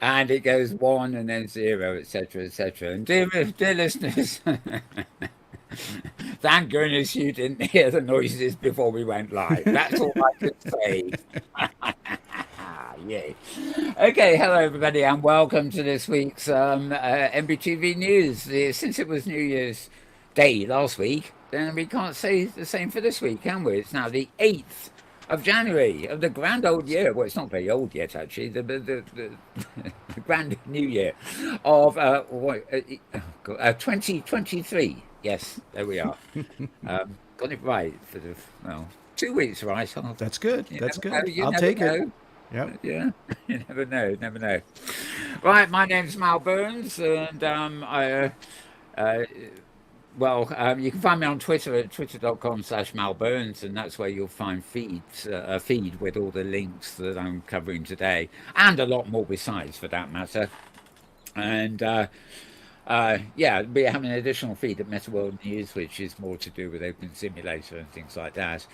and it goes 1 and then 0, etc., etc. And dear listeners, thank goodness you didn't hear the noises before we went live. That's all I could say. Yay. Okay, hello everybody, and welcome to this week's MBTV news. Since it was New Year's Day last week, then we can't say the same for this week, can we? It's now the 8th of January of the grand old year. Well, it's not very old yet, actually. The grand new year of 2023. Yes, there we are. Got it right for the, well, 2 weeks right. That's good. That's good. I'll Never take it. know. Yep. Yeah, you never know, never know. Right, my name's Mal Burns, and uh, you can find me on Twitter at twitter.com/malburns, and that's where you'll find a feed with all the links that I'm covering today, and a lot more besides, for that matter. And yeah, we have an additional feed at Metaworld News, which is more to do with Open Simulator and things like that.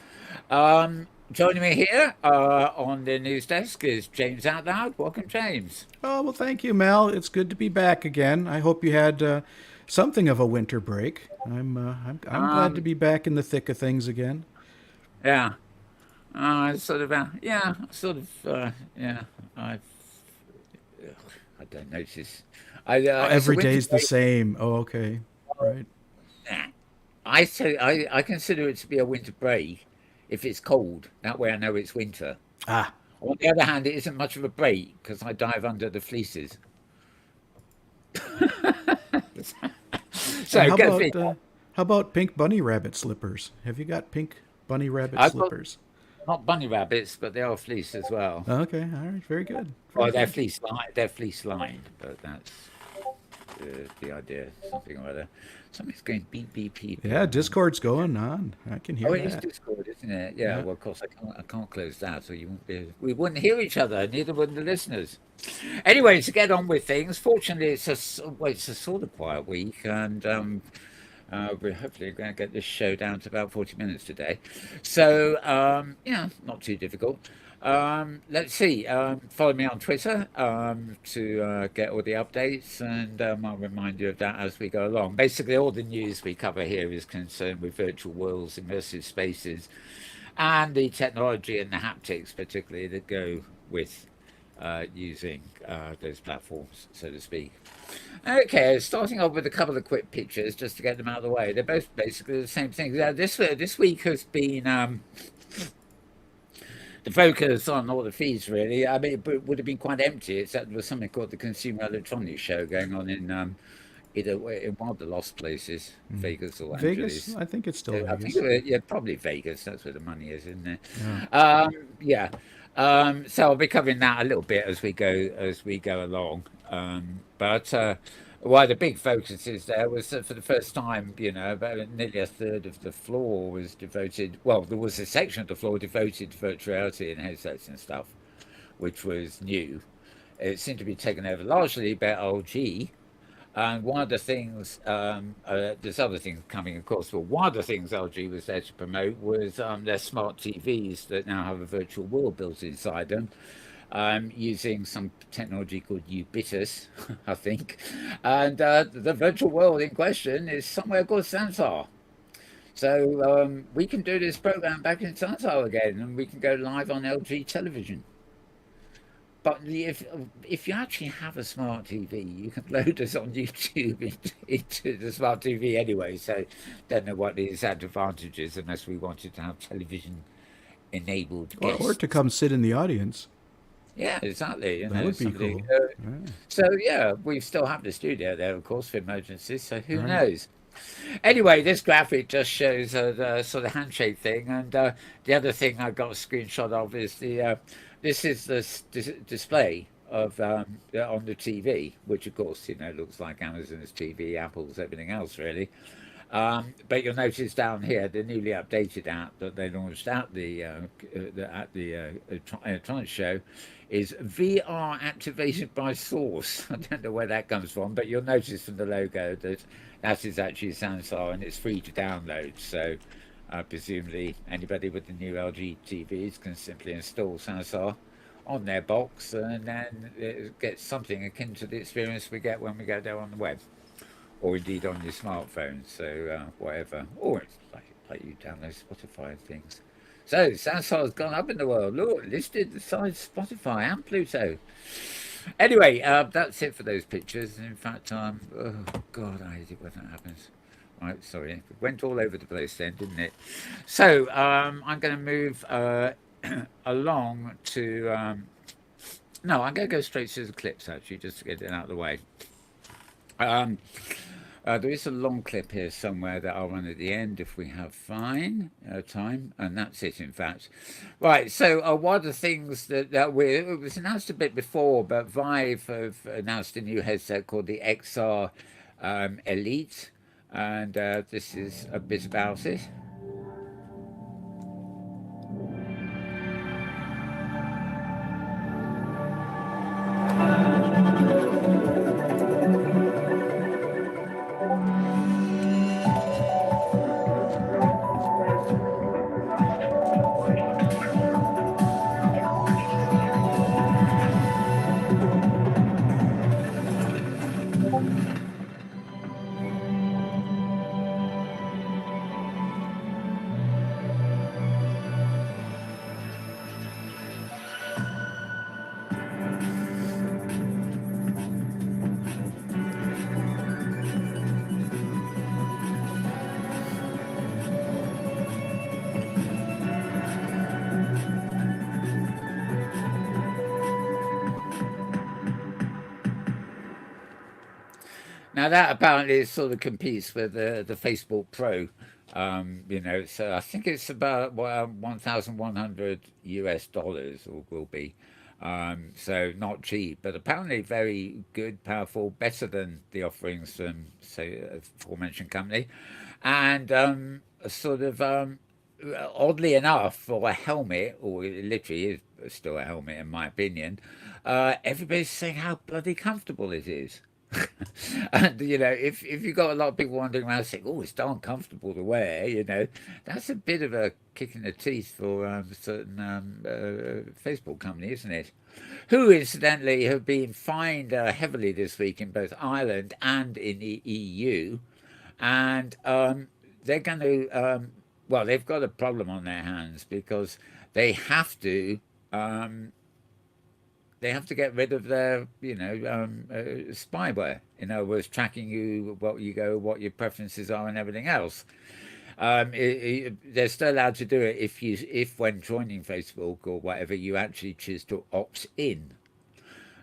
Joining me here on the news desk is James Atlloud. Welcome, James. Oh, well, thank you, Mel. It's good to be back again. I hope you had something of a winter break. I'm glad to be back in the thick of things again. Yeah. Sort of, yeah. I don't notice. It's a Every winter day's the break. same. Oh, okay. Right. Nah. I consider it to be a winter break if it's cold. That way I know it's winter. Ah, On the other hand, it isn't much of a break because I dive under the fleeces. and So go figure. how about pink bunny rabbit slippers? Have you got pink bunny rabbit I've got slippers? not bunny rabbits, but they are fleece as well. Okay. All right. Very good. Very Well, good. they're fleece lined, but that's the idea. Something or other. Something's going beep beep beep Yeah, here. Discord's going on. I can Oh, hear it is that. Discord, isn't it? Yeah. Yeah. Well, of course I can't close that, so we wouldn't hear each other. Neither would the listeners. Anyway, to get on with things. Fortunately, it's a sort of quiet week, and we're hopefully going to get this show down to about 40 minutes today. So yeah, not too difficult. Let's see. Follow me on Twitter to get all the updates, and I'll remind you of that as we go along. Basically, all the news we cover here is concerned with virtual worlds, immersive spaces, and the technology and the haptics, particularly, that go with using those platforms, so to speak. Okay, starting off with a couple of quick pictures just to get them out of the way. They're both basically the same thing. This week has been the focus on all the feeds, really. I mean, it would have been quite empty, except there was something called the Consumer Electronics Show going on in either in one of the lost places, Mm. Vegas or Vegas? Angeles. I think it's still I think, Vegas. yeah, probably Vegas. That's where the money is, isn't it? Yeah. Yeah. So I'll be covering that a little bit as we go along. But why the big focus is there was that for the first time, about nearly a third of the floor was devoted. Well, there was a section of the floor devoted to virtual reality and headsets and stuff, which was new. It seemed to be taken over largely by LG. And one of the things, there's other things coming, of course, but one of the things LG was there to promote was their smart TVs that now have a virtual world built inside them, using some technology called Ubitus, I think. And the virtual world in question is somewhere called Sansar. So we can do this program back in Sansar again, and we can go live on LG television. But if you actually have a smart TV, you can load us on YouTube into the smart TV anyway. So don't know what the disadvantage is unless we wanted to have television enabled Or to guests. come sit in the audience. Yeah, exactly. That would be Somebody. cool. Yeah. So yeah, we still have the studio there, of course, for emergencies. So who Right. knows? Anyway, this graphic just shows the sort of handshake thing, and the other thing I got a screenshot of is this is the display of on the TV, which of course looks like Amazon's TV, Apple's, everything else really. But you'll notice down here the newly updated app that they launched at the Electronics Show is VR activated by Source. I don't know where that comes from, but you'll notice from the logo that that is actually Sansar and it's free to download. So presumably anybody with the new LG TVs can simply install Sansar on their box, and then it gets something akin to the experience we get when we go there on the web, or indeed on your smartphone. So whatever, or like you download Spotify and things. So Sansar's gone up in the world. Look, listed beside Spotify and Pluto. Anyway, that's it for those pictures. In fact, oh God, I hate it when that happens. Right, sorry, it went all over the place then, didn't it? So I'm going to move along to. No, I'm going to go straight to the clips actually, just to get it out of the way. There is a long clip here somewhere that I'll run at the end if we have time, and that's it, in fact. Right, so one of the things that it was announced a bit before, but Vive have announced a new headset called the XR Elite, and this is a bit about it. Now that apparently sort of competes with the Facebook Pro, so I think it's about $1,100 or will be. So not cheap, but apparently very good, powerful, better than the offerings from, say, aforementioned company, and sort of oddly enough, for a helmet, or it literally is still a helmet in my opinion, everybody's saying how bloody comfortable it is. And if you've got a lot of people wandering around saying, "Oh, it's darn comfortable to wear," that's a bit of a kick in the teeth for certain Facebook company, isn't it? Who incidentally have been fined heavily this week in both Ireland and in the EU, and they're going to well, they've got a problem on their hands because they have to. They have to get rid of their, spyware. In other words, tracking you, what you go, what your preferences are, and everything else. They're still allowed to do it if when joining Facebook or whatever, you actually choose to opt in.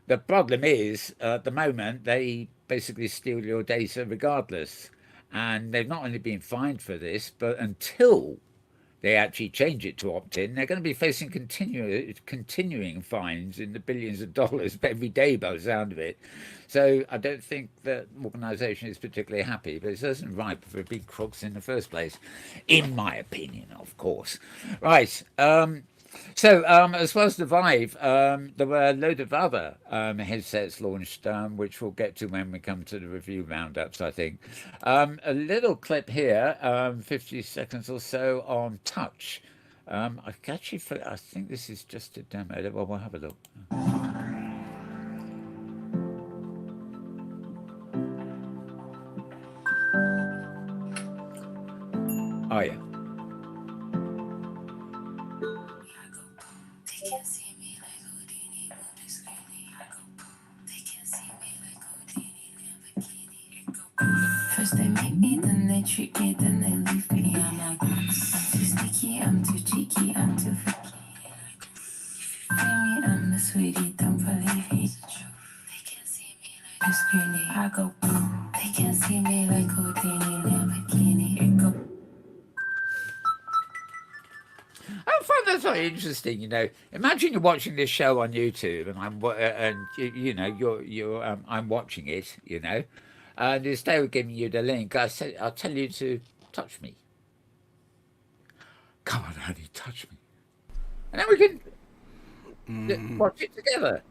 The problem is, at the moment, they basically steal your data regardless, and they've not only been fined for this, but until they actually change it to opt-in, they're going to be facing continuing fines in the billions of dollars every day by the sound of it. So I don't think the organisation is particularly happy, but it isn't ripe for big crooks in the first place, in my opinion, of course. Right. So as well as the Vive, there were a load of other headsets launched, which we'll get to when we come to the review roundups, I think. A little clip here, 50 seconds or so on touch. I think this is just a demo. Well, we'll have a look. Oh, yeah. First they make me, then they treat me, then they leave me. I'm like, I'm too sticky, I'm too cheeky, I'm too freaky. Feel me, I'm the sweetie, don't believe me. They can't see me like a screeny. I go boom. They can't see me like Houdini, Lamborghini. It go. I find that very interesting. Imagine you're watching this show on YouTube, and I'm watching it. And instead of giving you the link, I'll tell you to touch me. Come on, honey, touch me, and then we can watch it together.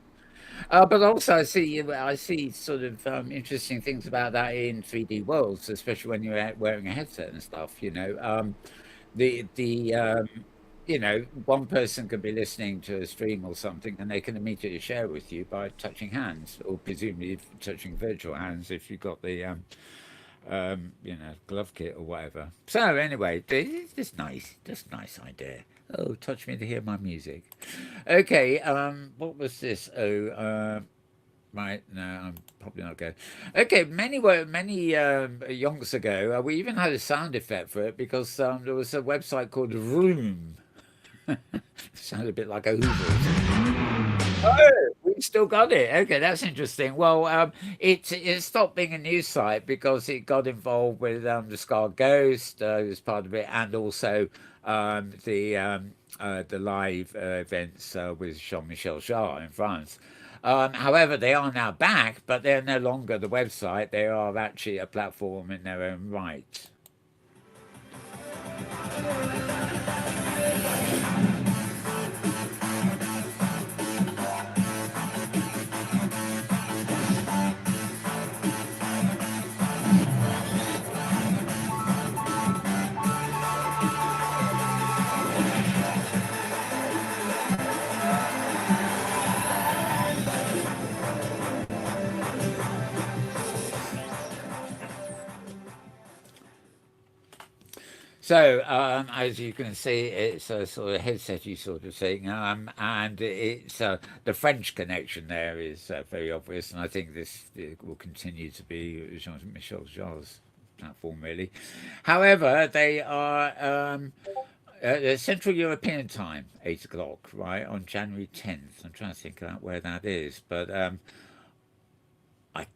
But also, I see sort of interesting things about that in 3D worlds, especially when you're wearing a headset and stuff. you know, one person could be listening to a stream or something, and they can immediately share with you by touching hands, or presumably touching virtual hands if you've got the you know, glove kit or whatever. So anyway, just nice, just nice idea. Oh, touch me to hear my music. Okay, what was this? Oh, right, no, I'm probably not going. Okay, many yonks ago, we even had a sound effect for it because there was a website called Room. Sounded a bit like a Hoover or something. Oh, we still got it. Okay, that's interesting. Well, it stopped being a news site because it got involved with the Scar Ghost as part of it, and also the live events with Jean-Michel Jarre in France. However, they are now back, but they're no longer the website. They are actually a platform in their own right. So, as you can see, it's a sort of headset-y sort of thing, and it's the French connection there is very obvious, and I think this it will continue to be Jean-Michel Jarre's platform, really. However, they are Central European time, 8 o'clock, right, on January 10th. I'm trying to think about where that is, but I, I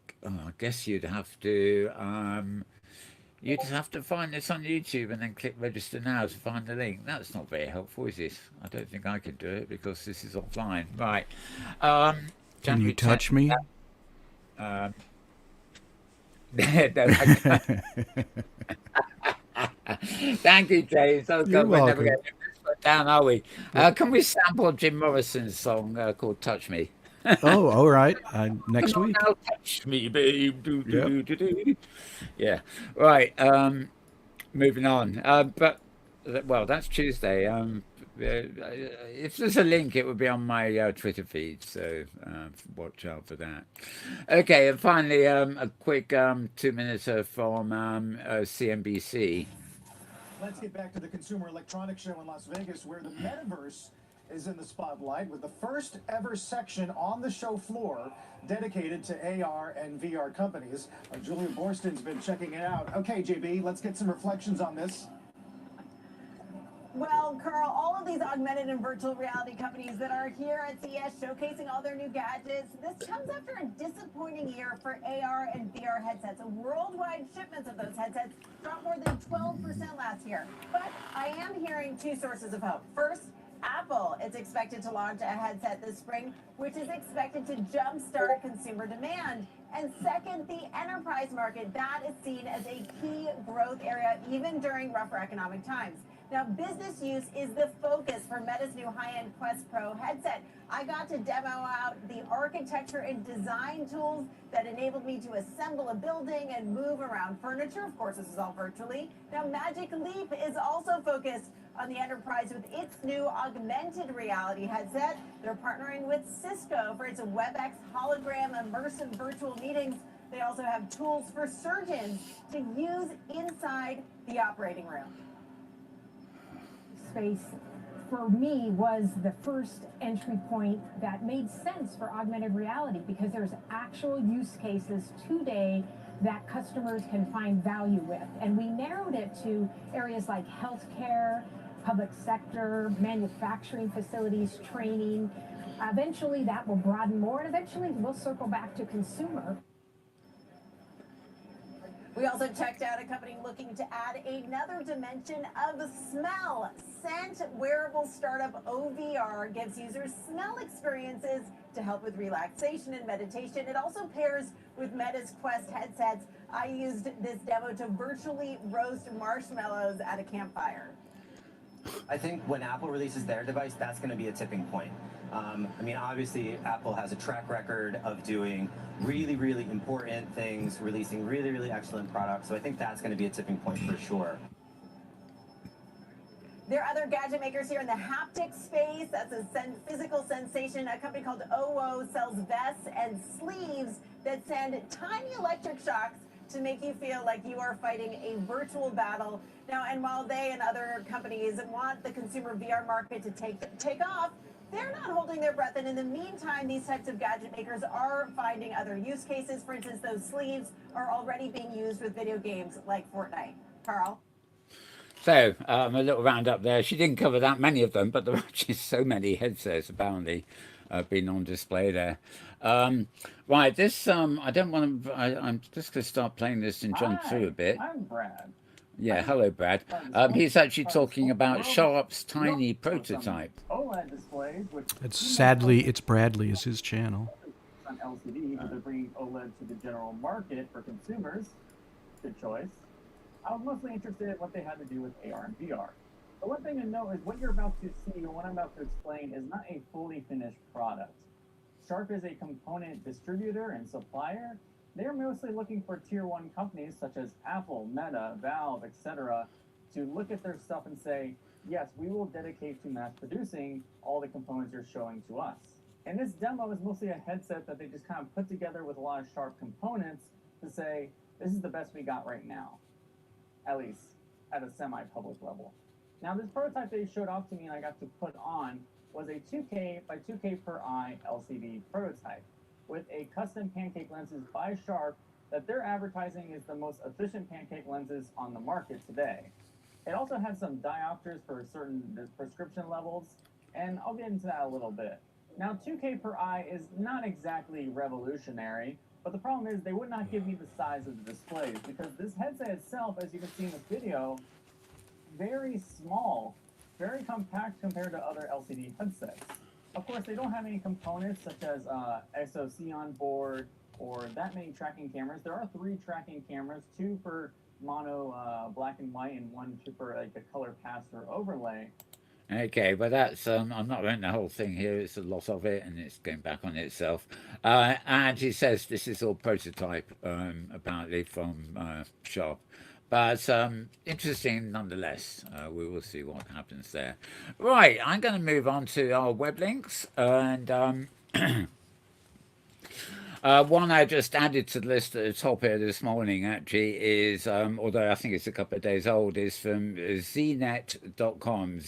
guess you'd have to find this on YouTube and then click register now to find the link. That's not very helpful, is it? I don't think I can do it because this is offline. Right. Can you January touch 10th. me? Um, no, thank you, James. Oh, You're God, we're never welcome. going to get this one down, are we? Can we sample Jim Morrison's song called Touch Me? Oh, all right. Come Next on week. now, touch me, babe. Do, do, Yep. do, do, do. Yeah. Right. Moving on. But well, that's Tuesday. If there's a link, it would be on my Twitter feed, so watch out for that. Okay, and finally, a quick 2 minutes from CNBC. Let's get back to the Consumer Electronics Show in Las Vegas, where the metaverse is in the spotlight with the first ever section on the show floor dedicated to AR and VR companies. Julia Borston's been checking it out. Okay, JB, let's get some reflections on this. Well, Carl, all of these augmented and virtual reality companies that are here at CES showcasing all their new gadgets, this comes after a disappointing year for AR and VR headsets. Worldwide shipments of those headsets dropped more than 12% last year. But I am hearing two sources of hope. First, Apple is expected to launch a headset this spring, which is expected to jumpstart consumer demand. And second, the enterprise market, that is seen as a key growth area even during rougher economic times. Now, business use is the focus for Meta's new high-end Quest Pro headset. I got to demo out the architecture and design tools that enabled me to assemble a building and move around furniture. Of course, this is all virtually. Now, Magic Leap is also focused on the enterprise with its new augmented reality headset. They're partnering with Cisco for its WebEx hologram immersive virtual meetings. They also have tools for surgeons to use inside the operating room. Space for me was the first entry point that made sense for augmented reality because there's actual use cases today that customers can find value with. And we narrowed it to areas like healthcare, public sector, manufacturing facilities, training. Eventually that will broaden more, and eventually we'll circle back to consumer. We also checked out a company looking to add another dimension of smell. Scent wearable startup OVR gives users smell experiences to help with relaxation and meditation. It also pairs with Meta's Quest headsets. I used this demo to virtually roast marshmallows at a campfire. I think when Apple releases their device, that's going to be a tipping point. I mean, obviously, Apple has a track record of doing really, really important things, releasing really, really excellent products. So I think that's going to be a tipping point for sure. There are other gadget makers here in the haptic space. That's a physical sensation. A company called OO sells vests and sleeves that send tiny electric shocks to make you feel like you are fighting a virtual battle. Now, and while they and other companies want the consumer VR market to take off, they're not holding their breath. And in the meantime, these types of gadget makers are finding other use cases. For instance, those sleeves are already being used with video games like Fortnite. Carl? So, a little roundup there. She didn't cover that many of them, but there are just so many headsets apparently been on display there. Right, this I don't want to. I'm just going to start playing this and jump through a bit. I'm Brad. Yeah, hello, Brad. He's actually talking about Sharp's tiny prototype. OLED displays, which Sadly, it's Bradley is his channel. on LCD, but they're bringing OLED to the general market for consumers. Good choice. I was mostly interested in what they had to do with AR and VR. The one thing to note is what you're about to see or what I'm about to explain is not a fully finished product. Sharp is a component distributor and supplier. They're mostly looking for tier 1 companies such as Apple, Meta, Valve, etc. to look at their stuff and say, yes, we will dedicate to mass producing all the components you're showing to us. And this demo is mostly a headset that they just kind of put together with a lot of Sharp components to say, this is the best we got right now, at least at a semi-public level. Now, this prototype they showed off to me and I got to put on was a 2K by 2K per eye LCD prototype with a custom pancake lenses by Sharp that they're advertising is the most efficient pancake lenses on the market today. It also had some diopters for certain prescription levels, and I'll get into that a little bit. Now, 2K per eye is not exactly revolutionary, but the problem is they would not give me the size of the displays because this headset itself, as you can see in this video, very small, very compact compared to other LCD headsets. Of course, they don't have any components such as SoC on board or that many tracking cameras. There are 3 tracking cameras, 2 for mono black and white and 1 for like the color pass-through overlay. Okay, but that's I'm not running the whole thing here. It's a lot of it, and it's going back on itself. And he says this is all prototype, apparently from Sharp, but interesting nonetheless. We will see what happens there. Right, I'm going to move on to our web links, and one I just added to the list at the top here this morning actually is, although I think it's a couple of days old, is from znet.com.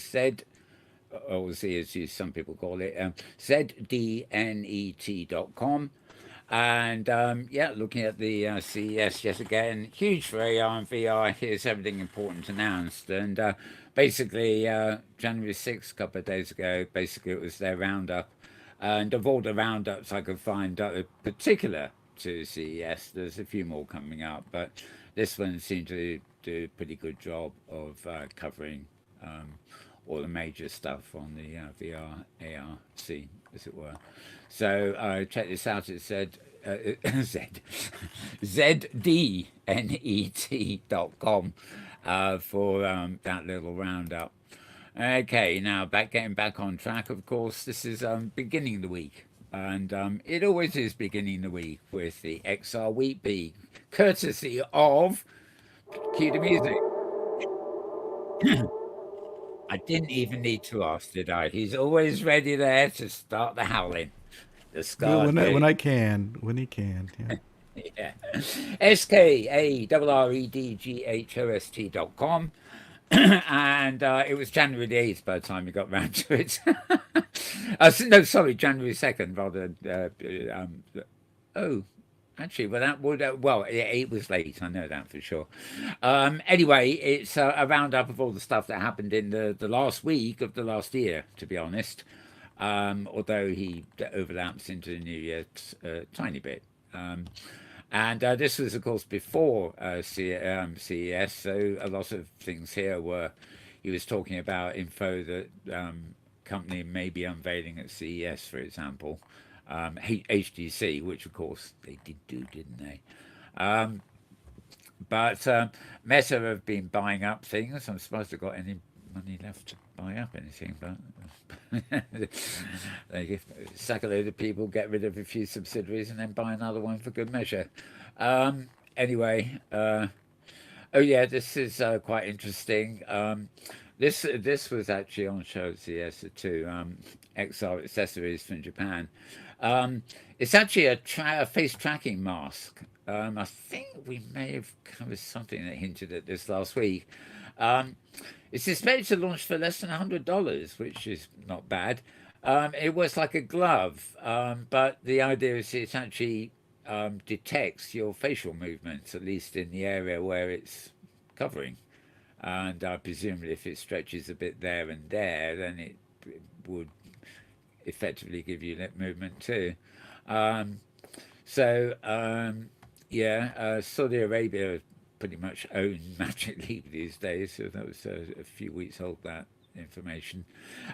Or Z as some people call it, zdnet.com. And yeah, looking at the CES yet again, huge for AR and VR. Here's everything important announced. And basically, January 6th, a couple of days ago, basically it was their roundup. And of all the roundups I could find particular to CES, there's a few more coming up, but this one seemed to do a pretty good job of covering all the major stuff on the VR, AR scene, as it were. So check this out. It said zdnet.com for that little roundup. Okay, now getting back on track. Of course, this is beginning the week, and it always is beginning the week with the XR Wheat Bee, courtesy of cue the music. I didn't even need to ask, did I? He's always ready there to start the howling. The scar. When he can, yeah. Yeah. SKARREDGHOST.com. And it was January the 8th by the time we got round to it. No, sorry, January 2nd, rather. Actually, well, that would it was late. I know that for sure. Anyway, it's a roundup of all the stuff that happened in the last week of the last year, to be honest. Although he overlaps into the new year a tiny bit. And this was, of course, before CES, so a lot of things here were, he was talking about info that company may be unveiling at CES, for example, HTC, which, of course, they did do, didn't they? But Meta have been buying up things. I'm supposed to have got any money left to buy up anything, but they sack a load of people, get rid of a few subsidiaries, and then buy another one for good measure. Anyway, oh yeah, this is quite interesting. This was actually on show at CES too. XR accessories from Japan. It's actually a face tracking mask. I think we may have covered something that hinted at this last week. Um, it's expected to launch for less than $100, which is not bad. It works like a glove, but the idea is it actually detects your facial movements, at least in the area where it's covering. And presumably, if it stretches a bit there and there, then it would effectively give you lip movement too. Um, yeah, Saudi Arabia pretty much own Magic Leap these days, so that was a few weeks old, that information.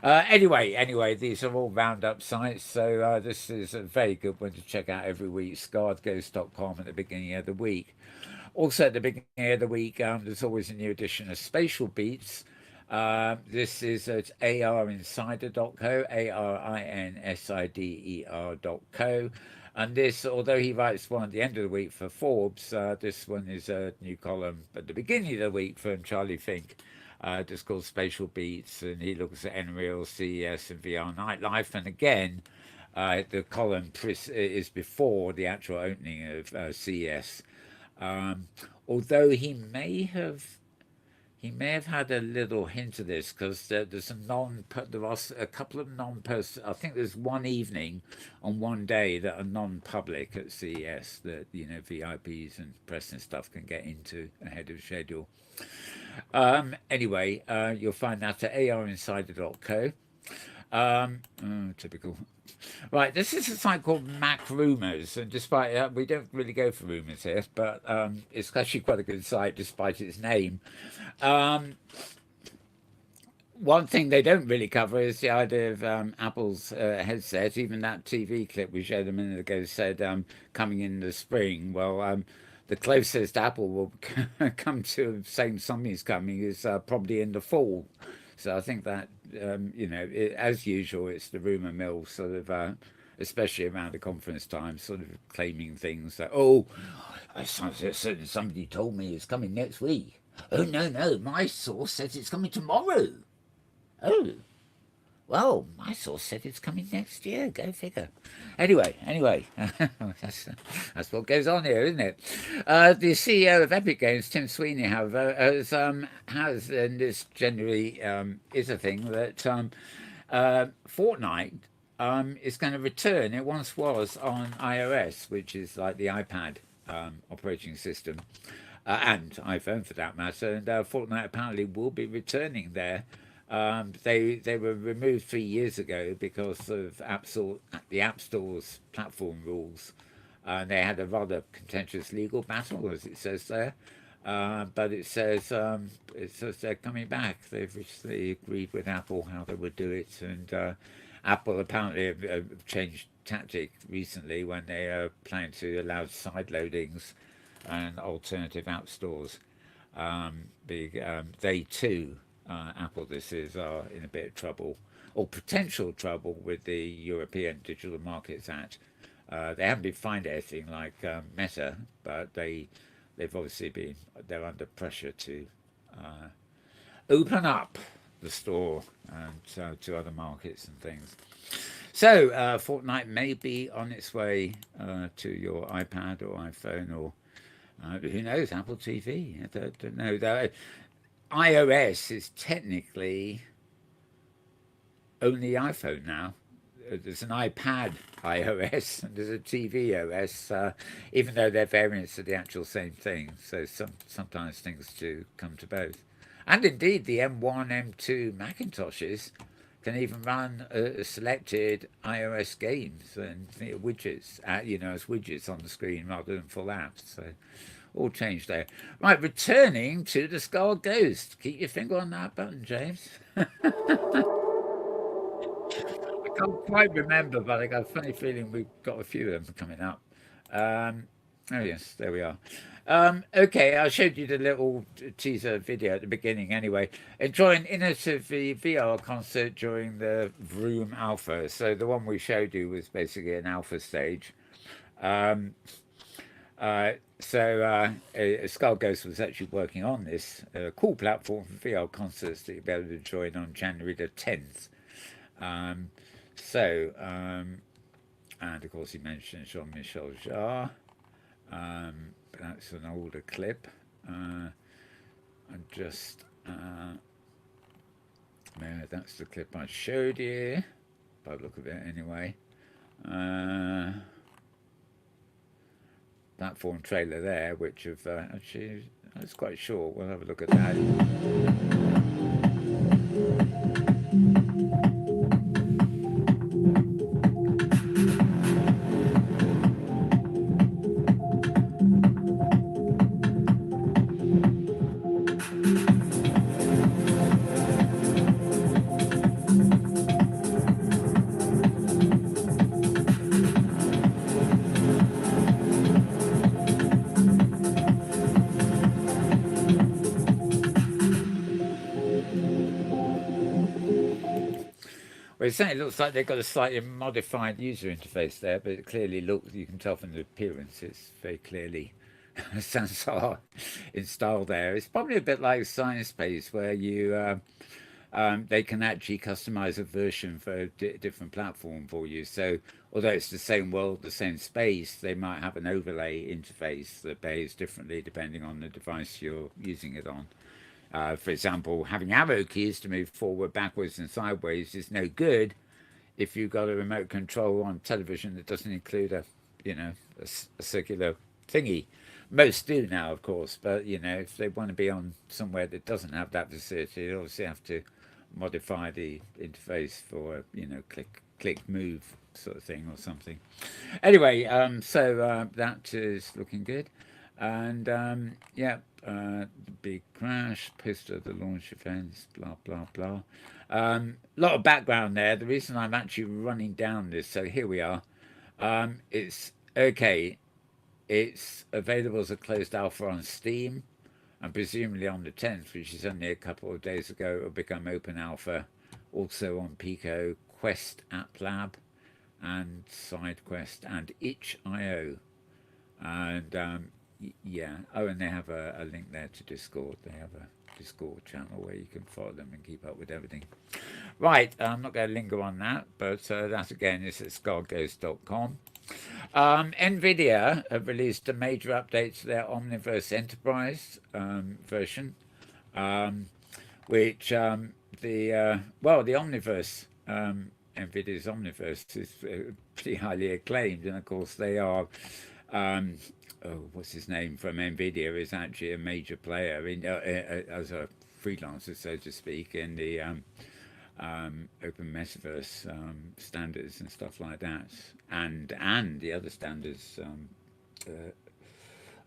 Anyway, these are all roundup sites, so this is a very good one to check out every week. ScardGhost.com at the beginning of the week. Also, at the beginning of the week, there's always a new edition of Spatial Beats. This is at arinsider.co, ARINSIDER.co. And this, although he writes one at the end of the week for Forbes, this one is a new column at the beginning of the week from Charlie Fink, just called Spatial Beats. And he looks at Nreal, CES, and VR Nightlife. And again, the column is before the actual opening of CES. Although he may have had a little hint of this, because there was a couple of non-person. I think there's one evening on one day that are non-public at CES that VIPs and press and stuff can get into ahead of schedule. Anyway, you'll find that at arinsider.co. Typical. Right, this is a site called Mac Rumors, and despite we don't really go for rumors here, but it's actually quite a good site despite its name. One thing they don't really cover is the idea of Apple's headset. Even that TV clip we showed a minute ago said coming in the spring. Well, the closest Apple will come to saying something's coming is probably in the fall. So I think that, as usual, it's the rumor mill sort of, especially around the conference time, sort of claiming things that, somebody told me it's coming next week. Oh, no, my source says it's coming tomorrow. Oh, well, my source said it's coming next year. Go figure. Anyway, that's what goes on here, isn't it? The CEO of Epic Games, Tim Sweeney, however, has, and this generally is a thing, that Fortnite is going to return. It once was on iOS, which is like the iPad operating system, and iPhone for that matter. And Fortnite apparently will be returning there. They were removed 3 years ago because of the App Store's platform rules. They had a rather contentious legal battle, as it says there. But it says they're coming back. They've recently agreed with Apple how they would do it, and Apple apparently have changed tactic recently when they are planning to allow side loadings and alternative app stores. They too. Apple, this is, are in a bit of trouble, or potential trouble, with the European Digital Markets Act. They haven't been fined anything like Meta, but they've obviously they're under pressure to open up the store and to other markets and things. So Fortnite may be on its way to your iPad or iPhone, or who knows, Apple TV. I don't know. iOS is technically only iPhone now. There's an iPad iOS and there's a TV OS, even though they're variants of the actual same thing. So sometimes things do come to both. And indeed, the M1, M2 Macintoshes can even run selected iOS games and widgets, as widgets on the screen rather than full apps. So all changed there. Right, returning to the Skull Ghost. Keep your finger on that button, James. I can't quite remember, but I got a funny feeling we've got a few of them coming up. Oh yes, there we are. Okay, I showed you the little teaser video at the beginning anyway. Enjoying innovative VR concert during the Vroom Alpha. So the one we showed you was basically an alpha stage. Skull Ghost was actually working on this cool platform for VR concerts that you'll be able to join on January the 10th. Um, and of course, he mentioned Jean-Michel Jarre. That's an older clip. And just, that's the clip I showed you, by the look of it anyway. Platform trailer there, which of actually it's quite short. We'll have a look at that. Well, it certainly looks like they've got a slightly modified user interface there, but it clearly looks, you can tell from the appearance, it's very clearly Sansar in style there. It's probably a bit like ScienceSpace, where you they can actually customize a version for a different platform for you. So although it's the same world, the same space, they might have an overlay interface that behaves differently depending on the device you're using it on. For example, having arrow keys to move forward, backwards, and sideways is no good if you've got a remote control on television that doesn't include a circular thingy. Most do now, of course, but if they want to be on somewhere that doesn't have that facility, they obviously have to modify the interface for click move sort of thing or something. Anyway, that is looking good. And the big crash, poster of the launch events, blah blah blah. Lot of background there. The reason I'm actually running down this, so here we are. It's okay. It's available as a closed alpha on Steam, and presumably on the 10th, which is only a couple of days ago, it'll become open alpha, also on Pico, Quest App Lab, and SideQuest, and itch.io. And and they have a link there to Discord. They have a Discord channel where you can follow them and keep up with everything. Right, I'm not going to linger on that, but that again is at skullghost.com. NVIDIA have released a major update to their Omniverse Enterprise version, which the Omniverse, NVIDIA's Omniverse is pretty highly acclaimed, and of course they are what's his name from NVIDIA is actually a major player in as a freelancer, so to speak, in the open metaverse standards and stuff like that, and the other standards.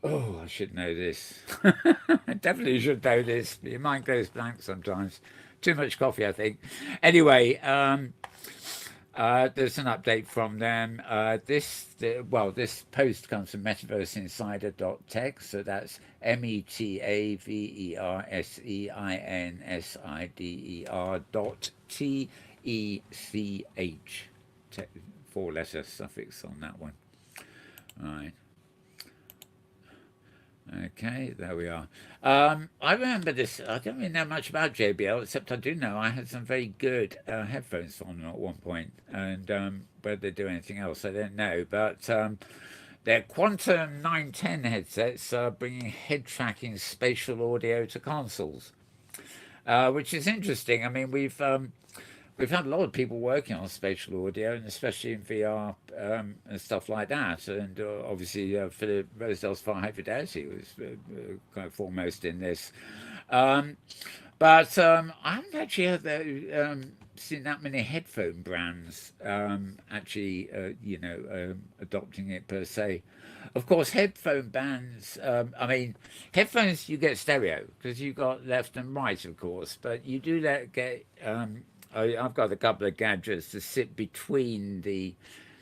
I should know this. I definitely should know this. Your mind goes blank sometimes. Too much coffee, I think. Anyway, there's an update from them. This post comes from metaverseinsider.tech, so that's metaversinsider.tech, 4-letter suffix on that one. All right. Okay, there we are. I remember this. I don't really know much about JBL, except I do know I had some very good headphones on them at one point, and whether they do anything else, I don't know. But their Quantum 910 headsets are bringing head tracking spatial audio to consoles, which is interesting. I mean, we've had a lot of people working on spatial audio, and especially in VR and stuff like that. And obviously, Philip Rosedale's Far Fidelity was kind of foremost in this. But I haven't actually seen that many headphone brands actually, adopting it per se. Of course, headphone bands, headphones, you get stereo because you've got left and right, of course, but you do get... I've got a couple of gadgets to sit between the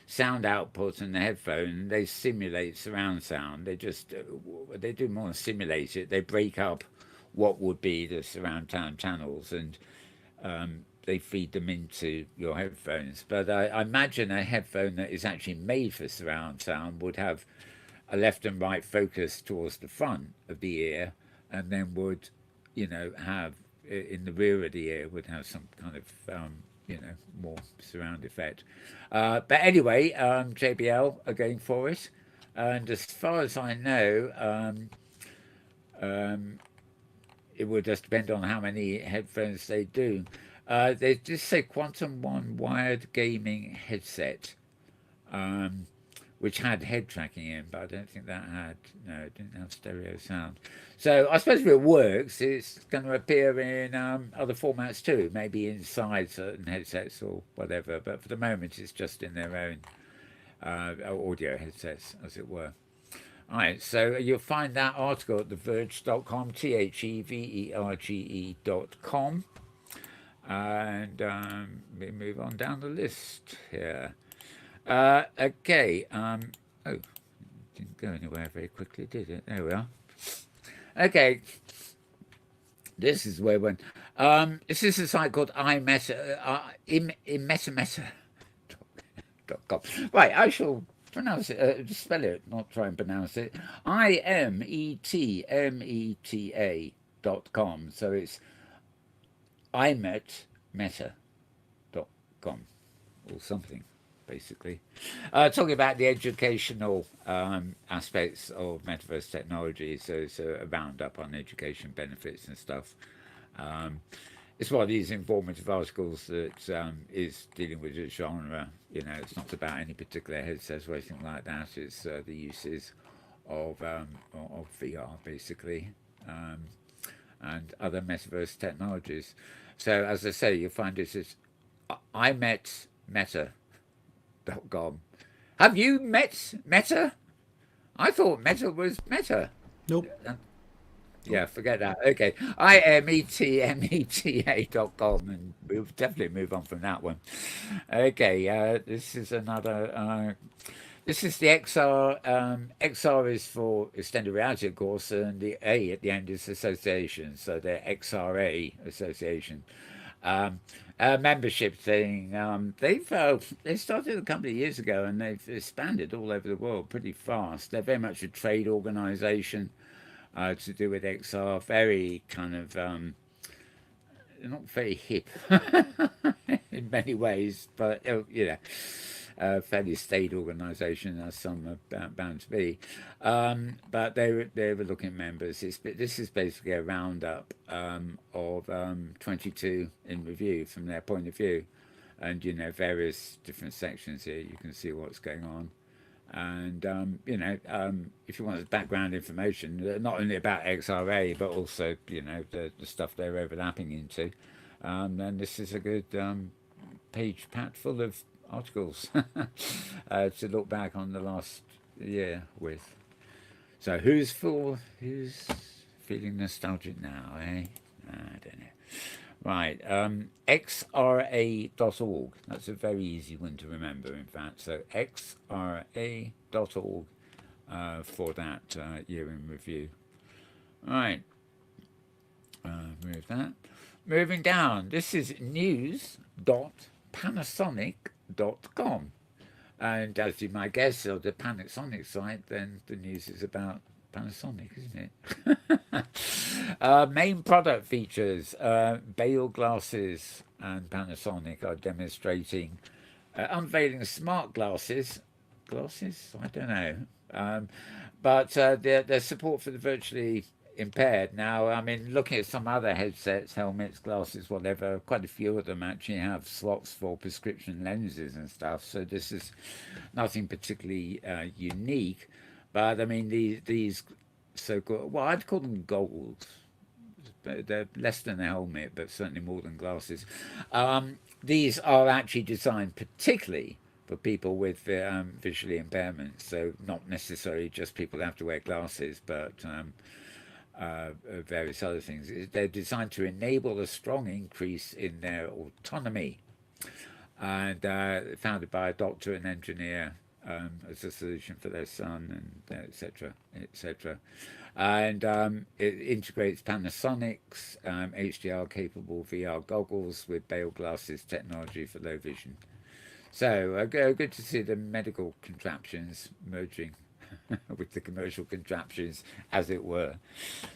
sound output and the headphone. They simulate surround sound. They do more than simulate it. They break up what would be the surround sound channels, and they feed them into your headphones. But I imagine a headphone that is actually made for surround sound would have a left and right focus towards the front of the ear, and then would, have in the rear of the ear would have some kind of more surround effect. But anyway, JBL are going for it, and as far as I know, it will just depend on how many headphones they do. They just say Quantum One wired gaming headset, which had head tracking in, but I don't think that it didn't have stereo sound. So I suppose if it works, it's going to appear in other formats too, maybe inside certain headsets or whatever. But for the moment, it's just in their own audio headsets, as it were. All right, so you'll find that article at theverge.com, theverge.com. And we move on down the list here. Okay. Oh, didn't go anywhere very quickly, did it? There we are. Okay. This is where when this is a site called immersive.com. Right, I shall pronounce it, spell it, not try and pronounce it. IMETMETA.com. So it's imetmeta.com or something, basically. Talking about the educational aspects of metaverse technology, so it's a roundup on education benefits and stuff. It's one of these informative articles that is dealing with the genre. It's not about any particular headsets or anything like that. It's the uses of VR, basically, and other metaverse technologies. So, as I say, you'll find this is imetmeta.com. Have you met Meta? I thought Meta was Meta. Nope. Yeah, forget that. Okay. IMETMETA.com, and we'll definitely move on from that one. Okay, this is another. This is the XR. XR is for extended reality, of course, and the A at the end is association. So the XRA association. Membership thing. They started a couple of years ago, and they've expanded all over the world pretty fast. They're very much a trade organisation. To do with XR, very kind of not very hip in many ways, but fairly staid organisation, as some are bound to be. But they were looking at members. This is basically a roundup of 22 in review from their point of view, and various different sections here. You can see what's going on. And if you want background information, not only about XRA but also the stuff they're overlapping into, then this is a good page packed full of articles to look back on the last year with. So who's feeling nostalgic now, eh? I don't know. Right, xra.org. That's a very easy one to remember, in fact. So xra.org for that year in review. Right, move that. Moving down, this is news.panasonic.com. And as you might guess, on the Panasonic site, then the news is about Panasonic, isn't it? Main product features. Bale Glasses and Panasonic are demonstrating unveiling smart glasses. Glasses? I don't know. But their support for the virtually impaired. Now, I mean, looking at some other headsets, helmets, glasses, whatever, quite a few of them actually have slots for prescription lenses and stuff. So this is nothing particularly unique. But I mean, these so-called, well, I'd call them goggles. They're less than a helmet, but certainly more than glasses. These are actually designed particularly for people with visually impairments. So not necessarily just people who have to wear glasses, but various other things. They're designed to enable a strong increase in their autonomy. And founded by a doctor and engineer as a solution for their son, and etc., etc. And it integrates Panasonic's HDR-capable VR goggles with Bale Glasses technology for low vision. So good to see the medical contraptions merging with the commercial contraptions, as it were.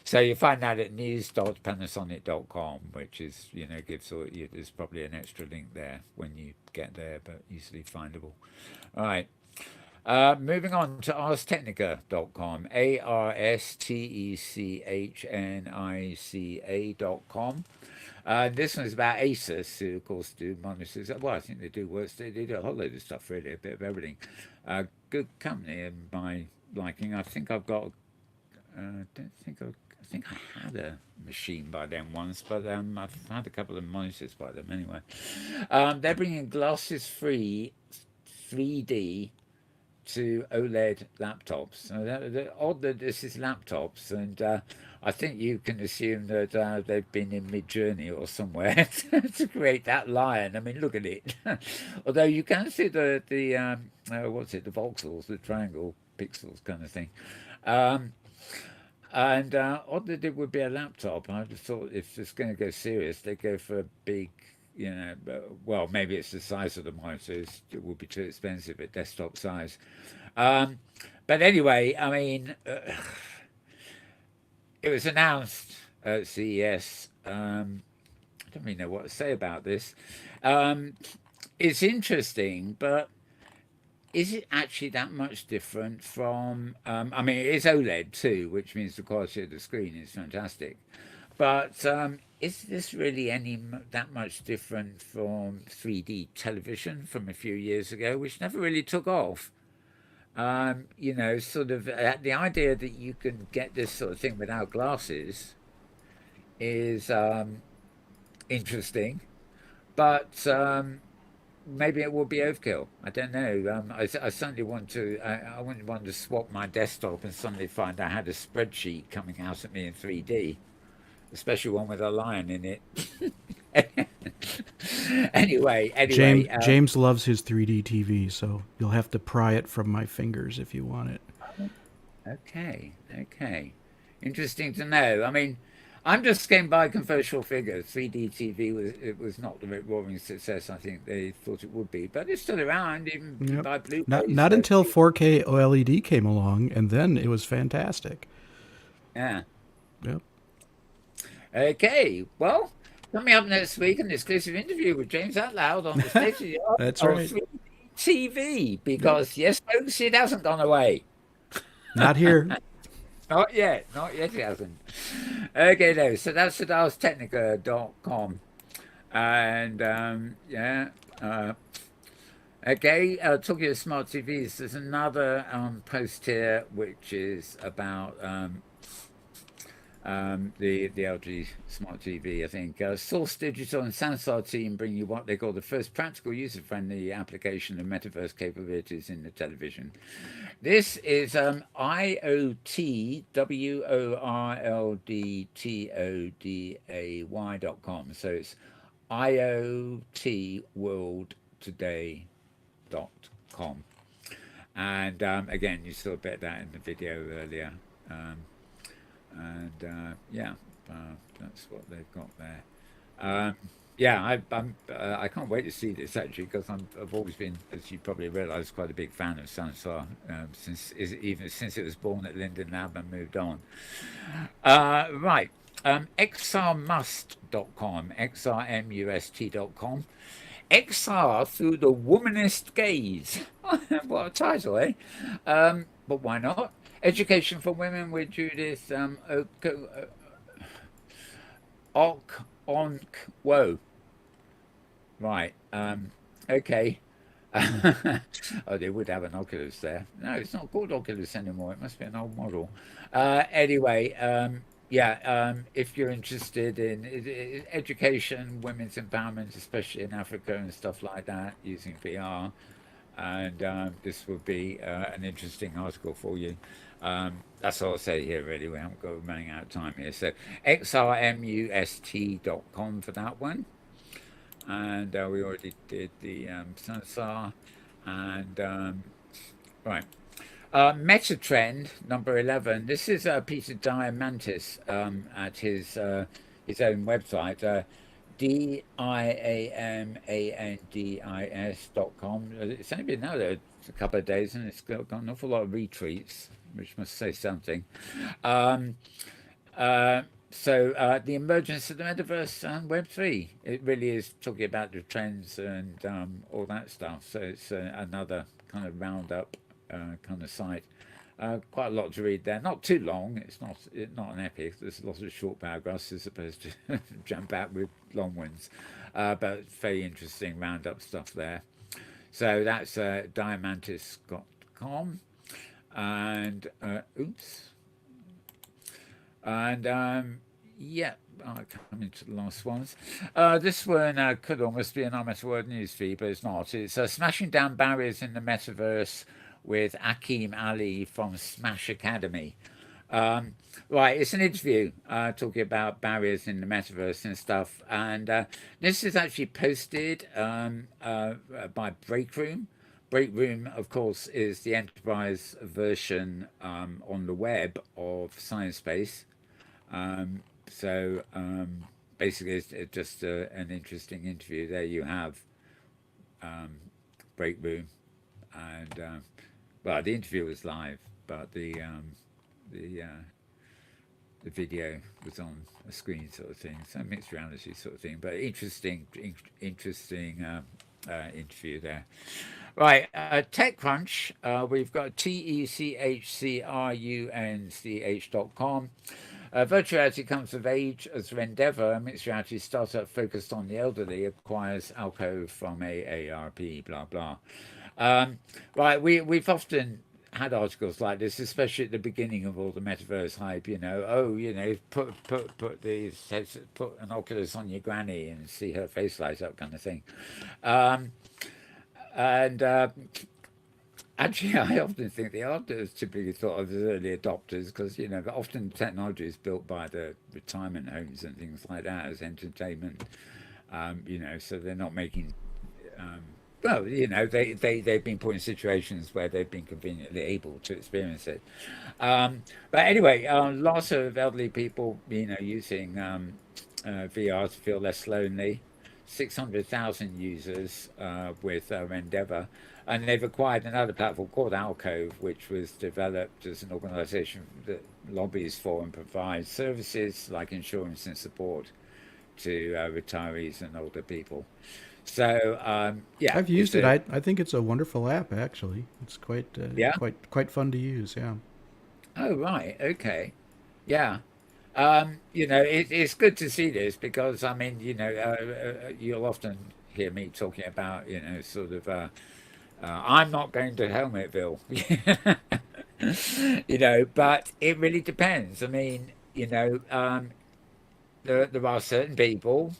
So you find that at news.panasonic.com, which is, gives you, there's probably an extra link there when you get there, but easily findable. All right. Moving on to arstechnica.com, arstechnica.com. This one's about Asus, who of course do monitors. Well, I think they do works. They do a whole load of stuff, really, a bit of everything. Good company in my liking. I think I've got. I think I had a machine by them once, but I've had a couple of monitors by them anyway. They're bringing glasses-free 3D to OLED laptops. So they're odd that this is laptops, and I think you can assume that they've been in Mid-Journey or somewhere to create that lion. I mean, look at it. Although you can see the what's it, the voxels, the triangle pixels kind of thing. And odd that it would be a laptop. I just thought if it's going to go serious, they go for a big, well, maybe it's the size of the monitors. It would be too expensive at desktop size. But anyway, I mean, it was announced at CES. I don't really know what to say about this. It's interesting, but is it actually that much different from, I mean, it is OLED too, which means the quality of the screen is fantastic. But is this really that much different from 3D television from a few years ago, which never really took off? Sort of the idea that you can get this sort of thing without glasses is interesting, but maybe it will be overkill. I don't know. I certainly want to. I wouldn't want to swap my desktop and suddenly find I had a spreadsheet coming out at me in 3D, especially one with a lion in it. Anyway, James loves his 3D TV, so you'll have to pry it from my fingers if you want it. Okay. Interesting to know. I mean, I'm just going by conventional figures. 3D TV was not the roaring success I think they thought it would be, but it's still around even by Blu-ray. Not until 4K OLED came along, and then it was fantastic. Yeah. Yep. Okay. Well, coming up next week, an exclusive interview with James Atlloud on the state of the art That's of right. 3D TV, because yes, folks, it hasn't gone away. Not here. Not yet it hasn't. Okay, though, so that's at arstechnica.com. And okay, talking of smart TVs, there's another post here which is about the LG Smart TV, I think. Source Digital and Sansar team bring you what they call the first practical user-friendly application of metaverse capabilities in the television. This is IoT, WORLDTODAY.com. So it's IoTworldtoday.com. And again, you saw a bit of that in the video earlier. That's what they've got there. I can't wait to see this actually, because I've always been, as you probably realise, quite a big fan of Sansar since it was born at Linden Lab and moved on. Right, xrmust.com, xrmust.com. XR through the womanist gaze. What a title, eh? But why not? Education for Women with Judith Onkwo. Right. Okay. Oh, they would have an Oculus there. No, it's not called Oculus anymore. It must be an old model. Anyway, if you're interested in education, women's empowerment, especially in Africa and stuff like that, using VR, and this would be an interesting article for you. That's all I'll say here, really. We haven't got running out of time here. So xrmust.com for that one. And we already did the Sansar. And right. Metatrend number 11. This is Peter Diamandis at his own website. diamandis.com. It's only been out there a couple of days, and it's got an awful lot of retweets, which must say something. Um, the emergence of the metaverse and Web3. It really is talking about the trends and all that stuff. So it's another kind of roundup kind of site. Quite a lot to read there. Not too long. It's not an epic. There's lots of short paragraphs as opposed to jump out with long ones. But very interesting roundup stuff there. So that's diamantis.com. And oops. And yeah, coming to the last ones. This one could almost be an Metaworld news feed, but it's not. It's smashing down barriers in the metaverse with Akeem Ali from Smash Academy. Right, it's an interview talking about barriers in the metaverse and stuff. And this is actually posted by Breakroom. Breakroom, of course, is the enterprise version on the web of Sciencebase. Basically, it's just an interesting interview. There you have Breakroom, and well, the interview was live, but the video was on a screen, sort of thing, so mixed reality sort of thing. But interesting interview there. Right, TechCrunch. We've got techcrunch.com. Virtual reality comes of age as Rendeavor, a mixed reality startup focused on the elderly, acquires Alcove from AARP, blah, blah. Right, we've often had articles like this, especially at the beginning of all the metaverse hype, put an Oculus on your granny and see her face light up kind of thing. Actually, I often think the artists typically thought of as early adopters because, often technology is built by the retirement homes and things like that as entertainment, so they're not making, they've been put in situations where they've been conveniently able to experience it. But anyway, lots of elderly people, using VR to feel less lonely. 600,000 users with Rendeavor, and they've acquired another platform called Alcove, which was developed as an organization that lobbies for and provides services like insurance and support to retirees and older people. So yeah, I've used it. I think it's a wonderful app. Actually, it's quite quite fun to use. Yeah. Oh right, okay, yeah. It's good to see this because I mean, you'll often hear me talking about, sort of, I'm not going to Helmetville, but it really depends. I mean, there are certain people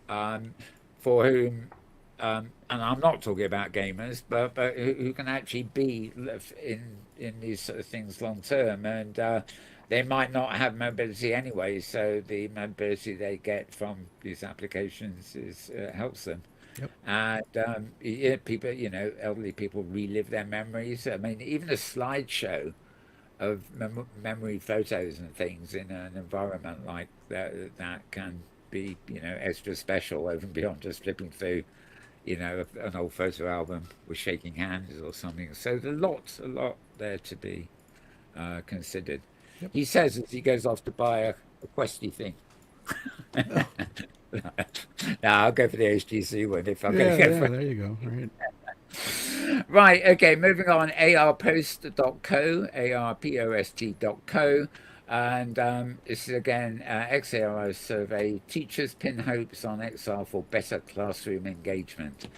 for whom, and I'm not talking about gamers, but who can actually be in these sort of things long term, and they might not have mobility anyway, so the mobility they get from these applications helps them. Yep. And people, elderly people relive their memories. I mean, even a slideshow of memory photos and things in an environment like that can be, extra special over and beyond just flipping through, an old photo album with shaking hands or something. So there's a lot there to be considered. Yep. He says as he goes off to buy a Questy thing. No, I'll go for the HTC one if I'm going to go for it. There you go. All right. Right, okay, moving on. arpost.co, arpost.co. And this is again XARO survey. Teachers pin hopes on XR for better classroom engagement.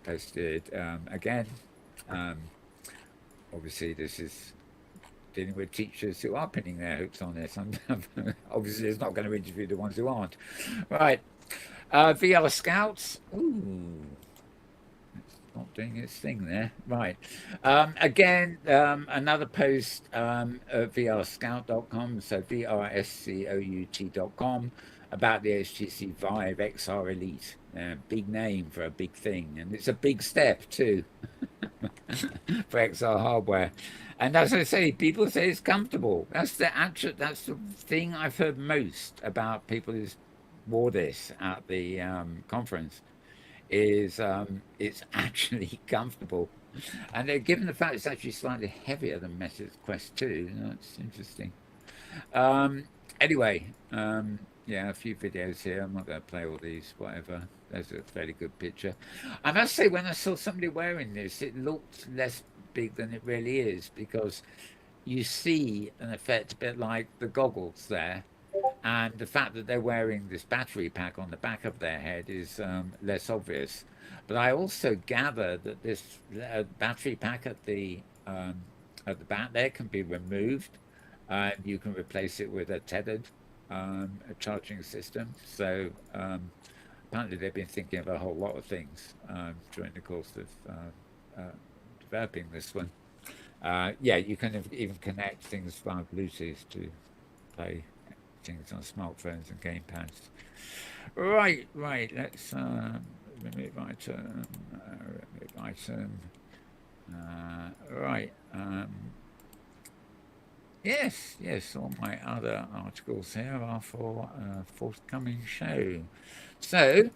Posted again. Obviously, this is dealing with teachers who are pinning their hopes on this. Obviously, it's not going to interview the ones who aren't. Right. VR Scouts. Ooh. It's not doing its thing there. Right. Again, another post at vrscout.com, so vrscout.com, about the HTC Vive XR Elite. Big name for a big thing. And it's a big step, too, for XR hardware. And as I say, people say it's comfortable. That's the thing I've heard most about people is wore this at the conference, is it's actually comfortable. And given the fact it's actually slightly heavier than Meta's Quest 2, that's interesting. Anyway, yeah, a few videos here. I'm not going to play all these, whatever. There's a fairly good picture. I must say, when I saw somebody wearing this, it looked less big than it really is, because you see an effect a bit like the goggles there. And the fact that they're wearing this battery pack on the back of their head is less obvious. But I also gather that this battery pack at the back there can be removed, and you can replace it with a tethered charging system. So apparently they've been thinking of a whole lot of things during the course of developing this one. Yeah, you can even connect things via Bluetooth to play things on smartphones and gamepads. Right. Let's remove item. Right. Yes. All my other articles here are for a forthcoming show. So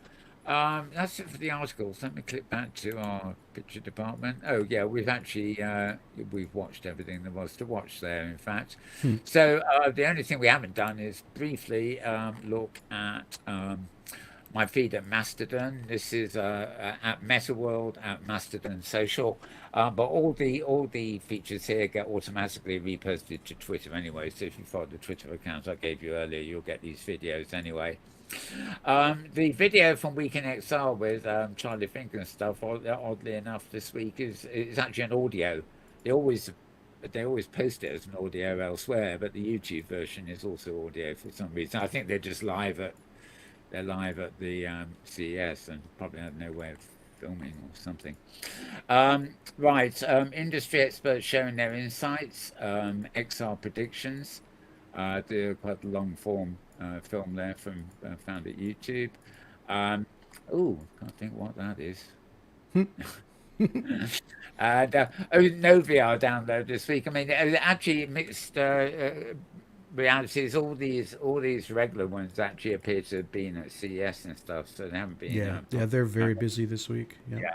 that's it for the articles. Let me click back to our picture department. Oh yeah, we've watched everything there was to watch there, in fact. So the only thing we haven't done is briefly look at my feed at Mastodon. This is at Metaworld at Mastodon Social, but all the features here get automatically reposted to Twitter anyway. So if you follow the Twitter account I gave you earlier, you'll get these videos anyway. The video from Week in Exile with Charlie Fink and stuff, oddly enough, this week is actually an audio. They always post it as an audio elsewhere, but the YouTube version is also audio for some reason. I think they're just live at the CES and probably have no way of filming or something. Right, industry experts sharing their insights, XR predictions. Do quite a long form film there from found at YouTube. Can't think what that is. And no VR download this week. I mean, actually mixed realities. All these regular ones actually appear to have been at CES and stuff, so they haven't been. Yeah, they're very busy this week. Yeah.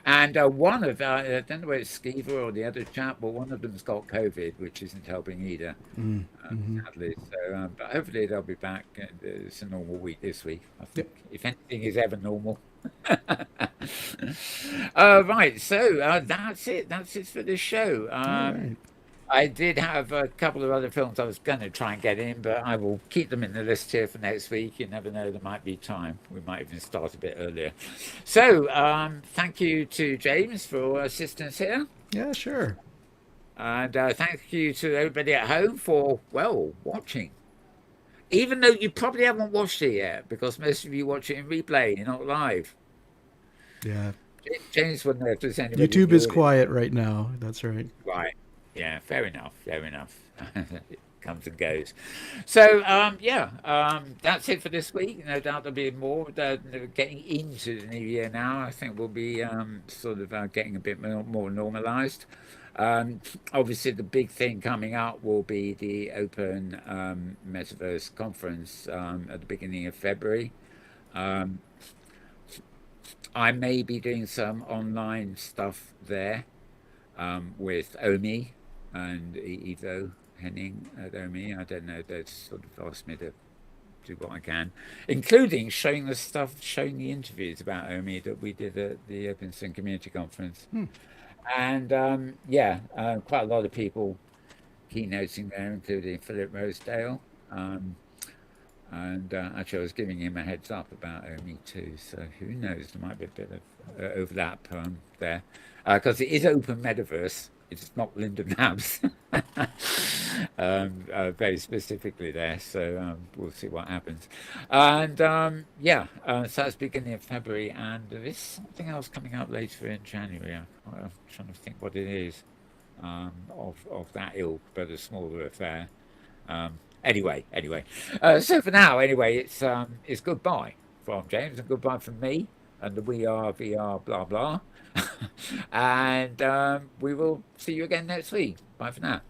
And one of I don't know whether it's Skeever or the other chap, but one of them's got COVID, which isn't helping either, sadly. So, but hopefully they'll be back. It's a normal week this week. I think, if anything is ever normal. Right, so that's it. That's it for this show. Right. I did have a couple of other films I was going to try and get in, but I will keep them in the list here for next week. You never know, there might be time. We might even start a bit earlier. So thank you to James for assistance here. Yeah, sure. And thank you to everybody at home for, well, watching. Even though you probably haven't watched it yet, because most of you watch it in replay, you're not live. Yeah. James wouldn't know if there's anybody. YouTube is quiet right now. That's right. Right. Yeah, fair enough. It comes and goes. So, that's it for this week. No doubt there'll be more. Getting into the new year now, I think we'll be sort of getting a bit more normalized. Obviously, the big thing coming up will be the Open Metaverse Conference at the beginning of February. I may be doing some online stuff there with Omi and Ivo Henning at Omi. I don't know, they've sort of asked me to do what I can, including showing the interviews about Omi that we did at the Open Sim Community Conference. And quite a lot of people keynoting there, including Philip Rosedale. And actually I was giving him a heads up about Omi too, so who knows, there might be a bit of overlap there. Because it is Open Metaverse, it's not Linden Labs, very specifically there. So we'll see what happens. And so that's beginning of February, and there is something else coming up later in January. I'm trying to think what it is of that ilk, but a smaller affair. Anyway. So for now, it's goodbye from James and goodbye from me and the We Are VR blah blah. And we will see you again next week. Bye for now.